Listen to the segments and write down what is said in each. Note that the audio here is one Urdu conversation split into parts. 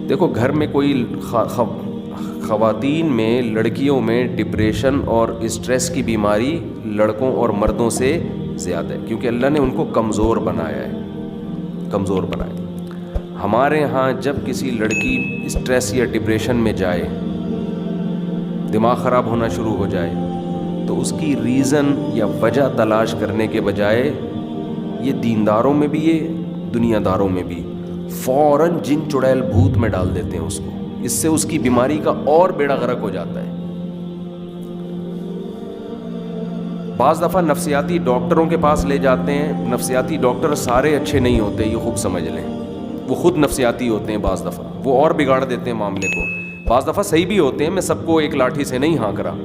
دیکھو گھر میں کوئی خواتین میں، لڑکیوں میں ڈپریشن اور اسٹریس کی بیماری لڑکوں اور مردوں سے زیادہ ہے، کیونکہ اللہ نے ان کو کمزور بنایا ہے، کمزور بنایا ہے۔ ہمارے ہاں جب کسی لڑکی اسٹریس یا ڈپریشن میں جائے، دماغ خراب ہونا شروع ہو جائے، تو اس کی ریزن یا وجہ تلاش کرنے کے بجائے یہ دینداروں میں بھی، یہ دنیا داروں میں بھی فوراً جن چڑیل بھوت میں ڈال دیتے ہیں اس کو، اس سے اس کی بیماری کا اور بیڑا غرق ہو جاتا ہے۔ بعض دفعہ نفسیاتی ڈاکٹروں کے پاس لے جاتے ہیں، نفسیاتی ڈاکٹر سارے اچھے نہیں ہوتے، یہ خوب سمجھ لیں، وہ خود نفسیاتی ہوتے ہیں، بعض دفعہ وہ اور بگاڑ دیتے ہیں معاملے کو، بعض دفعہ صحیح بھی ہوتے ہیں، میں سب کو ایک لاٹھی سے نہیں ہانک رہا۔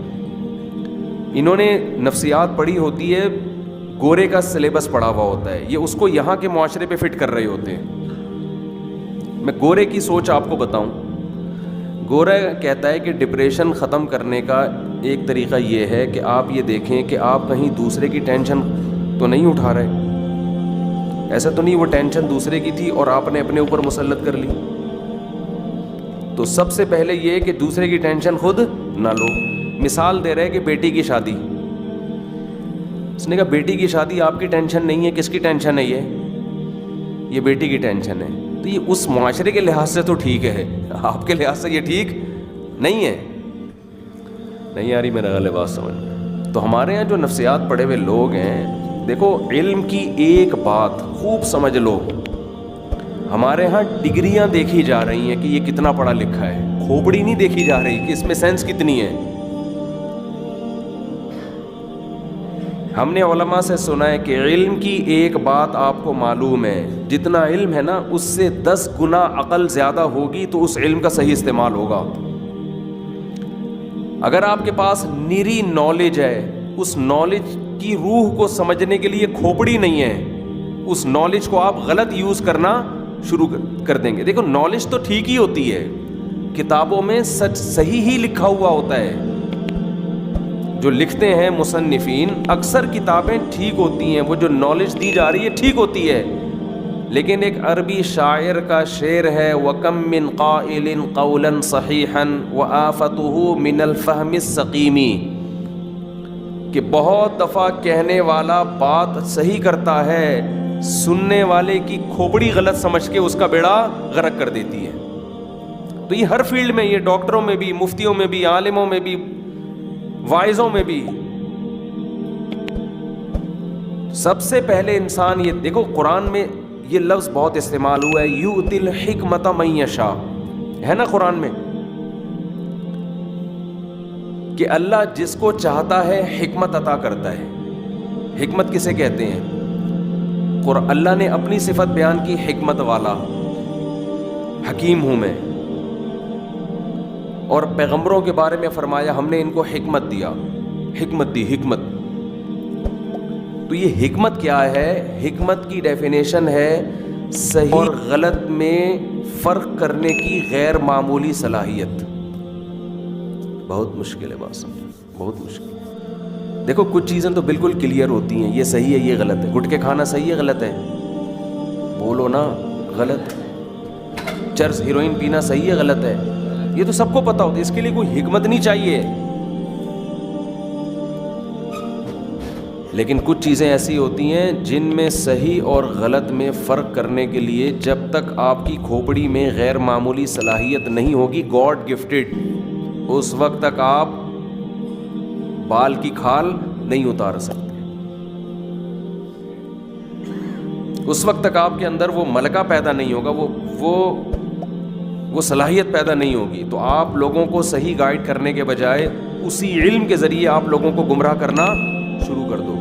انہوں نے نفسیات پڑھی ہوتی ہے، گورے کا سلیبس پڑھا ہوا ہوتا ہے، یہ اس کو یہاں کے معاشرے پہ فٹ کر رہے ہوتے ہیں۔ میں گورے کی سوچ آپ کو بتاؤں، گورا کہتا ہے کہ ڈپریشن ختم کرنے کا ایک طریقہ یہ ہے کہ آپ یہ دیکھیں کہ آپ کہیں دوسرے کی ٹینشن تو نہیں اٹھا رہے، ایسا تو نہیں وہ ٹینشن دوسرے کی تھی اور آپ نے اپنے اوپر مسلط کر لی۔ تو سب سے پہلے یہ کہ دوسرے کی ٹینشن خود نہ لو۔ مثال دے رہے کہ بیٹی کی شادی، اس نے کہا بیٹی کی شادی آپ کی ٹینشن نہیں ہے، کس کی ٹینشن ہے؟ یہ بیٹی کی ٹینشن ہے۔ تو یہ اس معاشرے کے لحاظ سے تو ٹھیک ہے، آپ کے لحاظ سے یہ ٹھیک نہیں ہے۔ نہیں آ رہی میرا غلط بات سمجھ میں؟ تو ہمارے یہاں جو نفسیات پڑھے ہوئے لوگ ہیں، دیکھو علم کی ایک بات خوب سمجھ لو، ہمارے ہاں ڈگریاں دیکھی جا رہی ہیں کہ یہ کتنا پڑھا لکھا ہے، کھوپڑی نہیں دیکھی جا رہی کہ اس میں سینس کتنی ہے۔ ہم نے علماء سے سنا ہے کہ علم کی ایک بات آپ کو معلوم ہے، جتنا علم ہے نا اس سے 10 گنا عقل زیادہ ہوگی تو اس علم کا صحیح استعمال ہوگا۔ اگر آپ کے پاس نیری نالج ہے، اس نالج کی روح کو سمجھنے کے لیے کھوپڑی نہیں ہے، اس نالج کو آپ غلط یوز کرنا شروع کر دیں گے۔ دیکھو نالج تو ٹھیک ہی ہوتی ہے، کتابوں میں سچ صحیح ہی لکھا ہوا ہوتا ہے، جو لکھتے ہیں مصنفین اکثر کتابیں ٹھیک ہوتی ہیں، وہ جو نالج دی جا رہی ہے ٹھیک ہوتی ہے۔ لیکن ایک عربی شاعر کا شعر ہے، وَكَم مِّن قَائِلٍ قَوْلًا صَحِيحًا وَآفَتُهُ مِنَ الْفَهْمِ السَّقِيمِ، کہ بہت دفعہ کہنے والا بات صحیح کرتا ہے، سننے والے کی کھوپڑی غلط سمجھ کے اس کا بیڑا غرق کر دیتی ہے۔ تو یہ ہر فیلڈ میں، یہ ڈاکٹروں میں بھی، مفتیوں میں بھی، عالموں میں بھی، واعظوں میں بھی۔ سب سے پہلے انسان یہ دیکھو، قرآن میں یہ لفظ بہت استعمال ہوا ہے، یؤتی الحکمۃ من یشاء، ہے نا قرآن میں، کہ اللہ جس کو چاہتا ہے حکمت عطا کرتا ہے۔ حکمت کسے کہتے ہیں؟ اللہ نے اپنی صفت بیان کی، حکمت والا، حکیم ہوں میں، اور پیغمبروں کے بارے میں فرمایا ہم نے ان کو حکمت دیا، حکمت دی، حکمت۔ تو یہ حکمت کیا ہے؟ حکمت کی ڈیفینیشن ہے صحیح اور غلط میں فرق کرنے کی غیر معمولی صلاحیت۔ بہت مشکل ہے بات سمجھنا، بہت مشکل۔ دیکھو کچھ چیزیں تو بالکل کلیئر ہوتی ہیں، یہ صحیح ہے یہ غلط ہے، گٹکے کھانا صحیح ہے غلط ہے؟ بولو نا غلط۔ چرس ہیروئن پینا صحیح ہے غلط ہے؟ یہ تو سب کو پتا ہوتا ہے، اس کے لیے کوئی حکمت نہیں چاہیے۔ لیکن کچھ چیزیں ایسی ہوتی ہیں جن میں صحیح اور غلط میں فرق کرنے کے لیے جب تک آپ کی کھوپڑی میں غیر معمولی صلاحیت نہیں ہوگی، گاڈ گفٹڈ، اس وقت تک آپ بال کی کھال نہیں اتار سکتے، اس وقت تک آپ کے اندر وہ ملکہ پیدا نہیں ہوگا، وہ صلاحیت پیدا نہیں ہوگی۔ تو آپ لوگوں کو صحیح گائیڈ کرنے کے بجائے اسی علم کے ذریعے آپ لوگوں کو گمراہ کرنا شروع کر دو۔